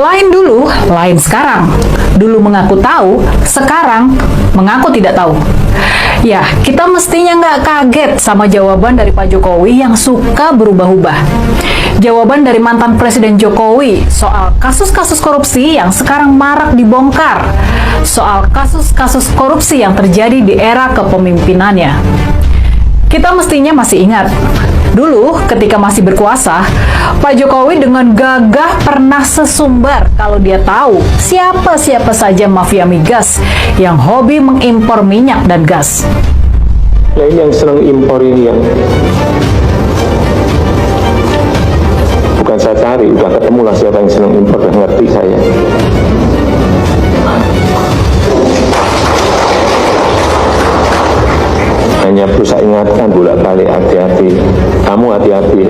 Lain dulu, lain sekarang. Dulu mengaku tahu, sekarang mengaku tidak tahu. Ya, kita mestinya nggak kaget sama jawaban dari Pak Jokowi yang suka berubah-ubah. Jawaban dari mantan Presiden Jokowi soal kasus-kasus korupsi yang sekarang marak dibongkar. Soal kasus-kasus korupsi yang terjadi di era kepemimpinannya. Kita mestinya masih ingat, dulu ketika masih berkuasa, Pak Jokowi dengan gagah pernah sesumbar kalau dia tahu siapa-siapa saja mafia migas yang hobi mengimpor minyak dan gas. Ya ini yang senang impor ini yang bukan saya cari, udah ketemu lah siapa yang senang impor, udah ngerti saya. Hanya perlu saya ingatkan bolak-balik, hati-hati, kamu hati-hati,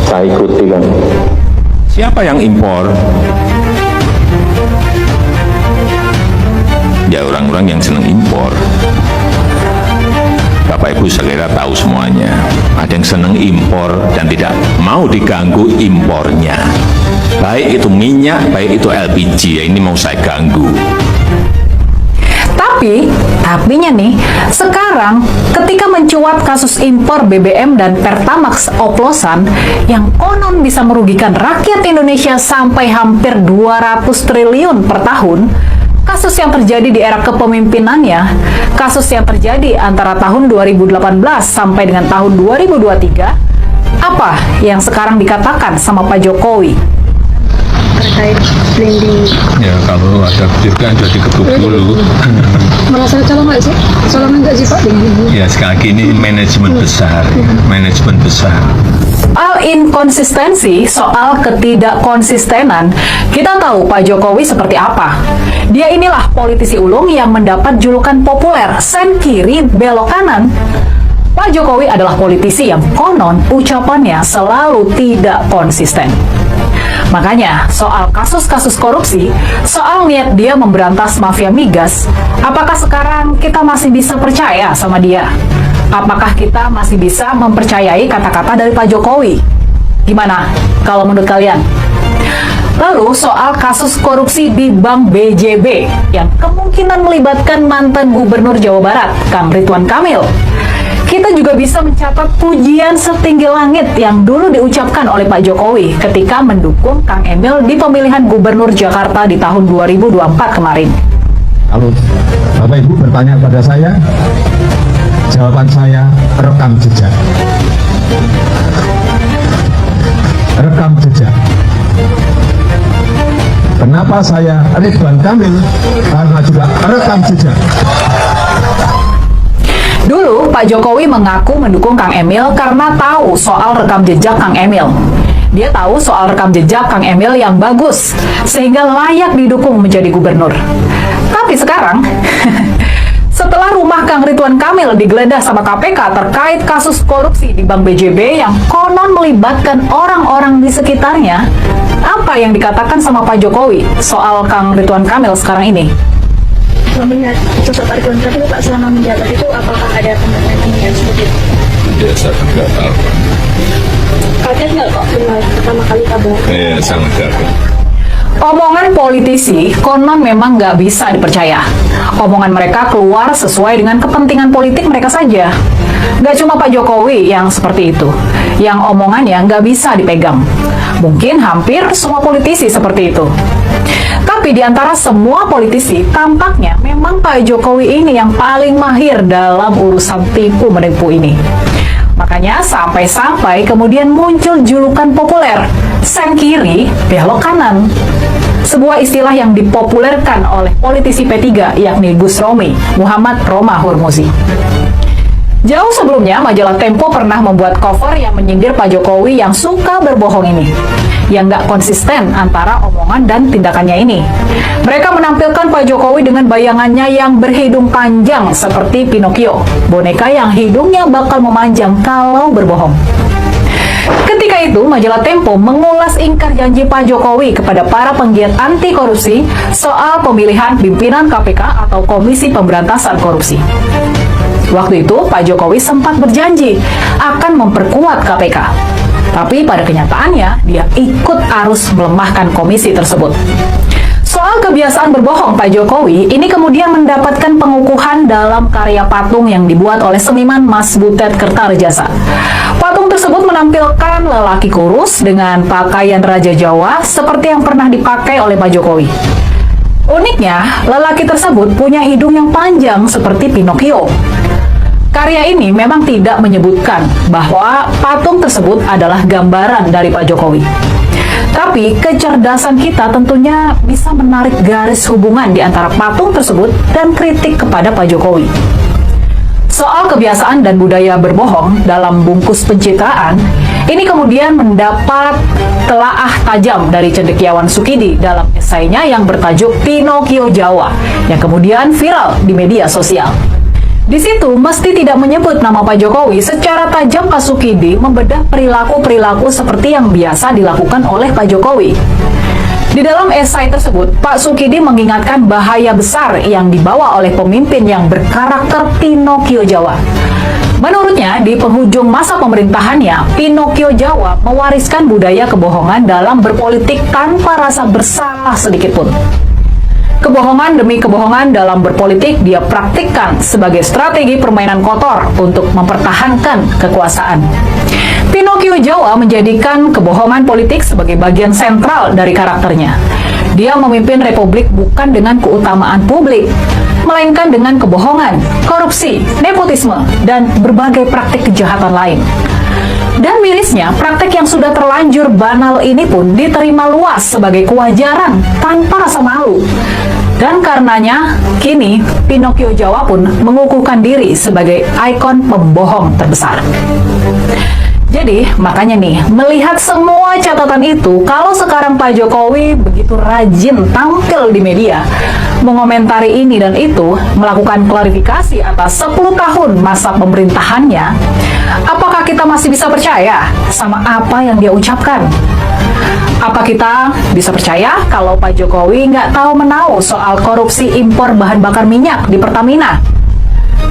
saya ikuti kan. Siapa yang impor? Ya orang-orang yang senang impor. Bapak Ibu sekalian tahu semuanya. Ada yang senang impor dan tidak mau diganggu impornya. Baik itu minyak, baik itu LPG, ya ini mau saya ganggu. Tapinya nih, sekarang ketika mencuat kasus impor BBM dan Pertamax oplosan yang konon bisa merugikan rakyat Indonesia sampai hampir 200 triliun per tahun, kasus yang terjadi di era kepemimpinannya, kasus yang terjadi antara tahun 2018 sampai dengan tahun 2023, apa yang sekarang dikatakan sama Pak Jokowi? Terkait blending. Ya kalau ada kejutan jadi ketuk dulu. Merasa calon nggak sih? Calon nggak sih Pak blending? Ya sekali lagi ini manajemen besar, manajemen besar. Soal inkonsistensi, soal ketidakkonsistenan, kita tahu Pak Jokowi seperti apa. Dia inilah politisi ulung yang mendapat julukan populer, sen kiri belok kanan. Pak Jokowi adalah politisi yang konon ucapannya selalu tidak konsisten. Makanya, soal kasus-kasus korupsi, soal niat dia memberantas mafia migas, apakah sekarang kita masih bisa percaya sama dia? Apakah kita masih bisa mempercayai kata-kata dari Pak Jokowi? Gimana kalau menurut kalian? Lalu soal kasus korupsi di Bank BJB yang kemungkinan melibatkan mantan Gubernur Jawa Barat, Kang Ridwan Kamil. Kita juga bisa mencatat pujian setinggi langit yang dulu diucapkan oleh Pak Jokowi ketika mendukung Kang Emil di pemilihan Gubernur Jakarta di tahun 2024 kemarin. Kalau Bapak Ibu bertanya pada saya, jawaban saya rekam jejak. Rekam jejak. Kenapa saya Ridwan Kamil? Karena juga rekam jejak. Dulu, Pak Jokowi mengaku mendukung Kang Emil karena tahu soal rekam jejak Kang Emil. Dia tahu soal rekam jejak Kang Emil yang bagus, sehingga layak didukung menjadi gubernur. Tapi sekarang, setelah rumah Kang Ridwan Kamil digeledah sama KPK terkait kasus korupsi di Bank BJB yang konon melibatkan orang-orang di sekitarnya, apa yang dikatakan sama Pak Jokowi soal Kang Ridwan Kamil sekarang ini? Melihat sosok Pak Ridwan Kamil Pak selama menjabat itu, apakah ada pembenaran seperti itu? Ya saya tidak tahu. Kaget nggak kok dengar pertama kali kabar? Ya sangat kaget. Omongan politisi konon memang nggak bisa dipercaya. Omongan mereka keluar sesuai dengan kepentingan politik mereka saja. Nggak cuma Pak Jokowi yang seperti itu, yang omongannya nggak bisa dipegang. Mungkin hampir semua politisi seperti itu. Tapi di antara semua politisi, tampaknya memang Pak Jokowi ini yang paling mahir dalam urusan tipu menipu ini. Makanya sampai-sampai kemudian muncul julukan populer, sen kiri, belok kanan. Sebuah istilah yang dipopulerkan oleh politisi P3, yakni Gus Romi, Muhammad Roma Hurmuzi. Jauh sebelumnya, majalah Tempo pernah membuat cover yang menyindir Pak Jokowi yang suka berbohong ini, yang nggak konsisten antara omongan dan tindakannya ini. Mereka menampilkan Pak Jokowi dengan bayangannya yang berhidung panjang seperti Pinocchio, boneka yang hidungnya bakal memanjang kalau berbohong. Ketika itu, majalah Tempo mengulas ingkar janji Pak Jokowi kepada para penggiat anti korupsi soal pemilihan pimpinan KPK atau Komisi Pemberantasan Korupsi. Waktu itu, Pak Jokowi sempat berjanji akan memperkuat KPK. Tapi pada kenyataannya, dia ikut arus melemahkan komisi tersebut. Soal kebiasaan berbohong Pak Jokowi, ini kemudian mendapatkan pengukuhan dalam karya patung yang dibuat oleh seniman Mas Butet Kertarejasa. Patung tersebut menampilkan lelaki kurus dengan pakaian Raja Jawa seperti yang pernah dipakai oleh Pak Jokowi. Uniknya, lelaki tersebut punya hidung yang panjang seperti Pinocchio. Karya ini memang tidak menyebutkan bahwa patung tersebut adalah gambaran dari Pak Jokowi. Tapi kecerdasan kita tentunya bisa menarik garis hubungan di antara patung tersebut dan kritik kepada Pak Jokowi. Soal kebiasaan dan budaya berbohong dalam bungkus pencitraan, ini kemudian mendapat telaah tajam dari cendekiawan Sukidi dalam esainya yang bertajuk Pinocchio Jawa, yang kemudian viral di media sosial. Di situ mesti tidak menyebut nama Pak Jokowi, secara tajam Pak Sukidi membedah perilaku-perilaku seperti yang biasa dilakukan oleh Pak Jokowi. Di dalam esai tersebut, Pak Sukidi mengingatkan bahaya besar yang dibawa oleh pemimpin yang berkarakter Pinocchio Jawa. Menurutnya, di penghujung masa pemerintahannya, Pinocchio Jawa mewariskan budaya kebohongan dalam berpolitik tanpa rasa bersalah sedikitpun. Kebohongan demi kebohongan dalam berpolitik dia praktikkan sebagai strategi permainan kotor untuk mempertahankan kekuasaan. Pinocchio Jawa menjadikan kebohongan politik sebagai bagian sentral dari karakternya. Dia memimpin republik bukan dengan keutamaan publik, melainkan dengan kebohongan, korupsi, nepotisme, dan berbagai praktik kejahatan lain. Dan mirisnya, praktek yang sudah terlanjur banal ini pun diterima luas sebagai kewajaran tanpa rasa malu. Dan karenanya, kini Pinocchio Jawa pun mengukuhkan diri sebagai ikon pembohong terbesar. Jadi, makanya nih, melihat semua catatan itu, kalau sekarang Pak Jokowi begitu rajin tampil di media, mengomentari ini dan itu, melakukan klarifikasi atas 10 tahun masa pemerintahannya, apakah kita masih bisa percaya sama apa yang dia ucapkan? Apa kita bisa percaya kalau Pak Jokowi nggak tahu menau soal korupsi impor bahan bakar minyak di Pertamina?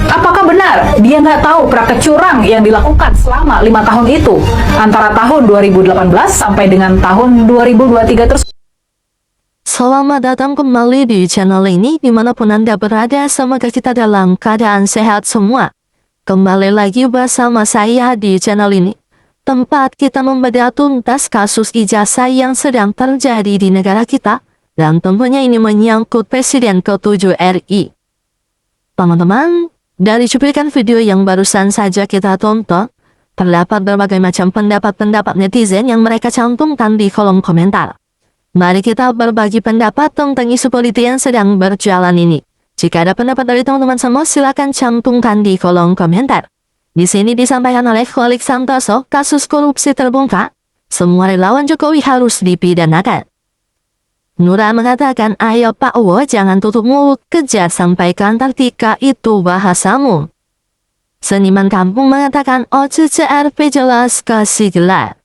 Apakah benar dia nggak tahu praktek curang yang dilakukan selama 5 tahun itu, antara tahun 2018 sampai dengan tahun 2023 tersebut? Selamat datang kembali di channel ini, dimanapun Anda berada, semoga kita dalam keadaan sehat semua. Kembali lagi bersama saya di channel ini, tempat kita membedah tuntas kasus ijazah yang sedang terjadi di negara kita, dan tentunya ini menyangkut Presiden ke-7 RI. Teman-teman, dari cuplikan video yang barusan saja kita tonton, terdapat berbagai macam pendapat-pendapat netizen yang mereka cantumkan di kolom komentar. Mari kita berbagi pendapat tentang isu politik yang sedang berjalan ini. Jika ada pendapat dari teman-teman semua, silakan cantumkan di kolom komentar. Di sini disampaikan oleh Kholik Santoso, kasus korupsi terbongkar, semua relawan Jokowi harus dipidanakan. Nura mengatakan, ayo Pak Wo, jangan tutup mulut, kejar sampai ke Antartika, itu bahasamu. Seniman kampung mengatakan, oh CCRP jelas kasih gelar.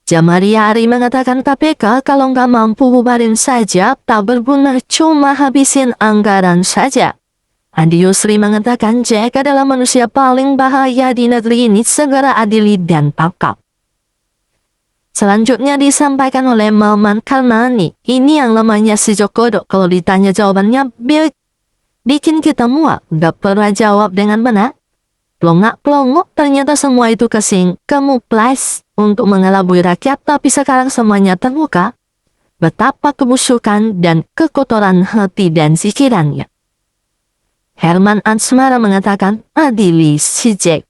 Jamaria Ari mengatakan, KPK kalau nggak mampu bubarin saja, tak berguna, cuma habisin anggaran saja. Andi Yusri mengatakan, Jack adalah manusia paling bahaya di negeri ini, segera adili dan tangkap. Selanjutnya disampaikan oleh Maman Karnani, ini yang lemahnya si Jokowi, kalau ditanya jawabannya, bikin kita muak, gak pernah jawab dengan benar. Pelongak-pelongok, ternyata semua itu kesing, kamuflase untuk mengelabui rakyat, tapi sekarang semuanya terbuka. Betapa kebusukan dan kekotoran hati dan pikirannya. Herman Ansmara mengatakan, adili si Jack.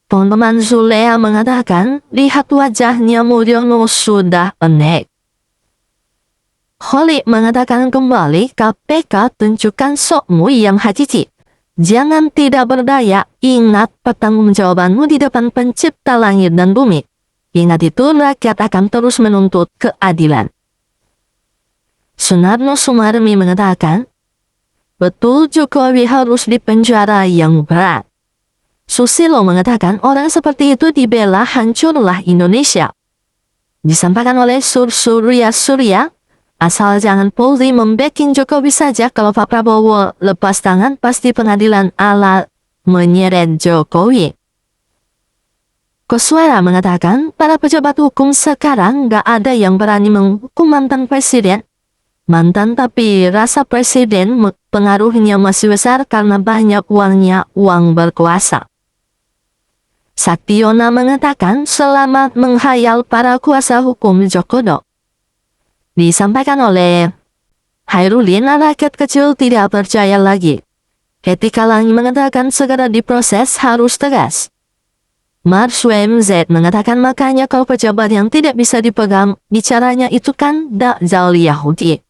Teman-teman Zulea mengatakan, lihat wajahnya Mudiono sudah aneh. Kholik mengatakan kembali, KPK tunjukkan sokmu yang hakiki. Jangan tidak berdaya, ingat pertanggungjawabanmu di depan pencipta langit dan bumi. Ingat itu, rakyat akan terus menuntut keadilan. Sunarno Sumarmi mengatakan, betul Jokowi harus dipenjara yang berat. Susilo mengatakan, orang seperti itu dibela, hancurlah Indonesia. Disampaikan oleh Surya, asal jangan Polri membacking Jokowi saja, kalau Pak Prabowo lepas tangan pasti pengadilan ala menyeret Jokowi. Koswara mengatakan para pejabat hukum sekarang gak ada yang berani menghukum mantan presiden. Mantan tapi rasa presiden pengaruhnya masih besar karena banyak uangnya, uang berkuasa. Saktiona mengatakan selamat menghayal para kuasa hukum Jokodo. Disampaikan oleh Hairulin, rakyat kecil tidak percaya lagi. Ketika Langi mengatakan segera diproses harus tegas. Marswem Z mengatakan makanya kalau pejabat yang tidak bisa dipegang, bicaranya itu kan Dajjal Yahudi.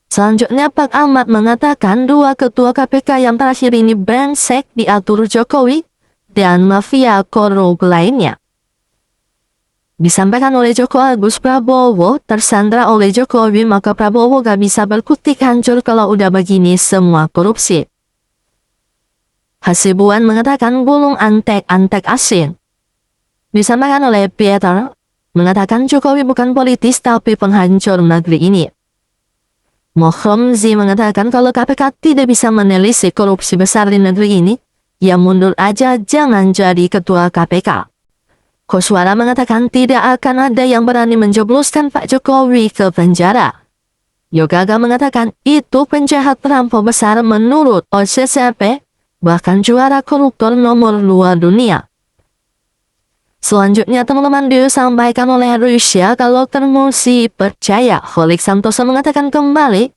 Selanjutnya Pak Ahmad mengatakan dua ketua KPK yang terakhir ini brengsek diatur Jokowi dan mafia korup lainnya. Disampaikan oleh Joko Agus Prabowo, tersandra oleh Jokowi maka Prabowo gak bisa berkutik hancur kalau udah begini semua korupsi. Hasibuan mengatakan gulung antek-antek asin. Disampaikan oleh Peter, mengatakan Jokowi bukan politis tapi penghancur negeri ini. Mohromzi mengatakan kalau KPK tidak bisa menelisik korupsi besar di negeri ini, ya mundur aja jangan jadi ketua KPK. Koswara mengatakan tidak akan ada yang berani menjebloskan Pak Jokowi ke penjara. Yogaga mengatakan itu penjahat perampok besar menurut OCCP, bahkan juara koruptor nomor 2 dunia. Selanjutnya teman-teman disampaikan oleh Rusia kalau termosi percaya. Holik Santoso mengatakan kembali,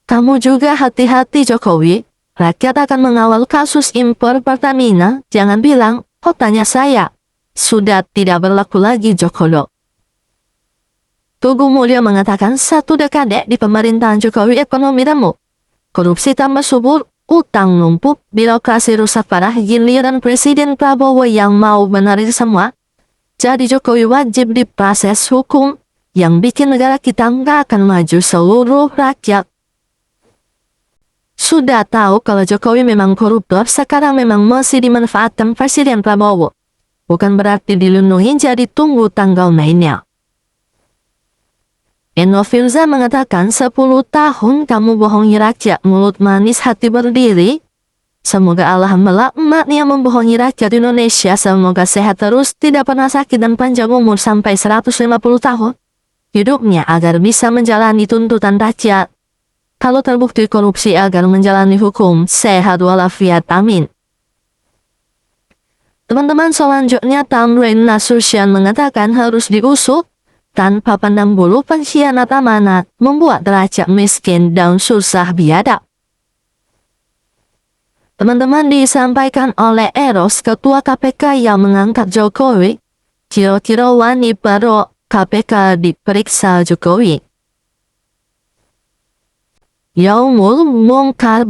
kamu juga hati-hati Jokowi, rakyat akan mengawal kasus impor Pertamina, jangan bilang, oh tanya saya. Sudah tidak berlaku lagi Jokowi. Tugu Mulyo mengatakan satu dekade di pemerintahan Jokowi ekonomi remuk. Korupsi tambah subur, utang numpuk, birokrasi rusak parah, giliran Presiden Prabowo yang mau benerin semua. Jadi Jokowi wajib diproses hukum, yang bikin negara kita nggak akan maju seluruh rakyat. Sudah tahu kalau Jokowi memang koruptor, sekarang memang masih dimanfaatkan Presiden Prabowo. Bukan berarti dilindungi, jadi tunggu tanggal mainnya. Eno Firza mengatakan 10 tahun kamu bohongi rakyat, mulut manis hati berdiri. Semoga Allah melaknat yang membohongi rakyat Indonesia. Semoga sehat terus, tidak pernah sakit dan panjang umur sampai 150 tahun hidupnya agar bisa menjalani tuntutan rakyat. Kalau terbukti korupsi agar menjalani hukum, sehat walafiat, amin. Teman-teman selanjutnya Tamrin Nasution mengatakan harus diusut tanpa pandang bulu pengkhianat amanat, membuat rakyat miskin dan susah biadab. Teman-teman disampaikan oleh Eros, ketua KPK yang mengangkat Jokowi. Kira-kira wani baru KPK diperiksa Jokowi. Yaumul Munkar.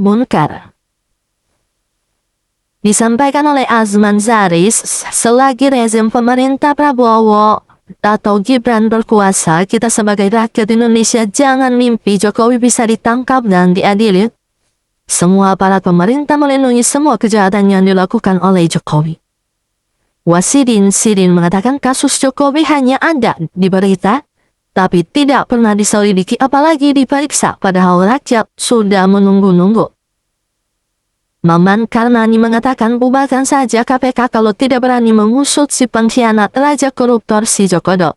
Disampaikan oleh Azman Zaris, selagi rezim pemerintah Prabowo atau Gibran berkuasa, kita sebagai rakyat Indonesia jangan mimpi Jokowi bisa ditangkap dan diadili. Semua aparat pemerintah melindungi semua kejahatan yang dilakukan oleh Jokowi. Wasidin mengatakan kasus Jokowi hanya ada di berita, tapi tidak pernah diselidiki apalagi diperiksa, padahal rakyat sudah menunggu-nunggu. Maman Karnani mengatakan bubarkan saja KPK kalau tidak berani mengusut si pengkhianat raja koruptor si Jokodo.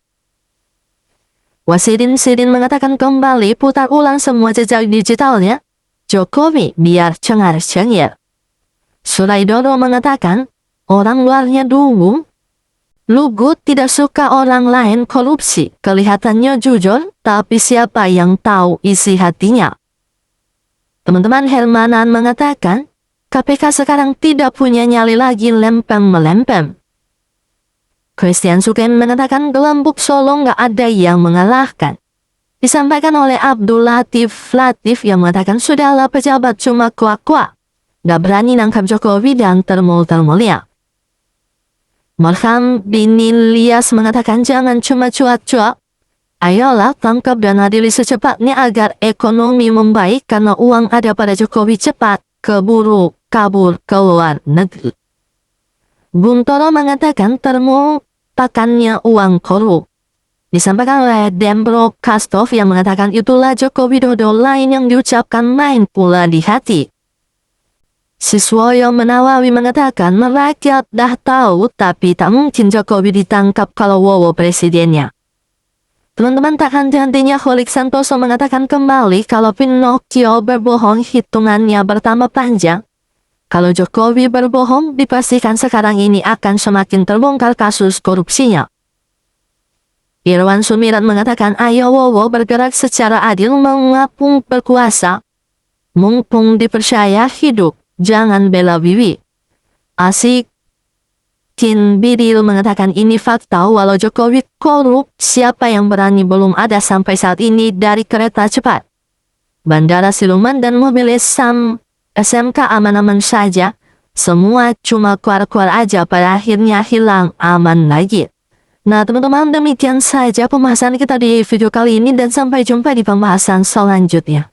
Wasidin mengatakan kembali putar ulang semua jejak digitalnya Jokowi biar cengar-cengir. Suraidoro mengatakan orang luarnya dulu lugu, tidak suka orang lain korupsi, kelihatannya jujur, tapi siapa yang tahu isi hatinya. Teman-teman Hermanan mengatakan KPK sekarang tidak punya nyali lagi lempem-melempem. Christian Suken mengatakan Gelembung Solo nggak ada yang mengalahkan. Disampaikan oleh Abdul Latif yang mengatakan sudahlah pejabat cuma kuak-kuak, nggak berani nangkap Jokowi dan termul-termulnya. Marham bin Ilyas mengatakan jangan cuma cuak-cuak. Ayolah tangkap dan adili secepatnya agar ekonomi membaik karena uang ada pada Jokowi, cepat keburu kabur ke luar negeri. Guntoro mengatakan termupakannya uang korup. Disampaikan oleh Dembro Kastov yang mengatakan itulah Joko Widodo lain yang diucapkan main pula di hati. Siswoyo Menawawi mengatakan rakyat dah tahu tapi tak mungkin Jokowi ditangkap kalau Wowo presidennya. Teman-teman, tak henti-hentinya Holik Santoso mengatakan kembali kalau Pinocchio berbohong hitungannya bertambah panjang. Kalau Jokowi berbohong, dipastikan sekarang ini akan semakin terbongkar kasus korupsinya. Irwan Sumirat mengatakan ayo Wowo bergerak secara adil mengapung berkuasa. Mumpung dipercaya hidup, jangan bela Wiwi. Asik. Kin Bidil mengatakan ini fakta walau Jokowi korup, siapa yang berani belum ada sampai saat ini dari kereta cepat. Bandara Siluman dan mobil SMK aman-aman saja, semua cuma keluar-keluar aja pada akhirnya hilang aman lagi. Nah teman-teman, demikian saja pembahasan kita di video kali ini dan sampai jumpa di pembahasan selanjutnya.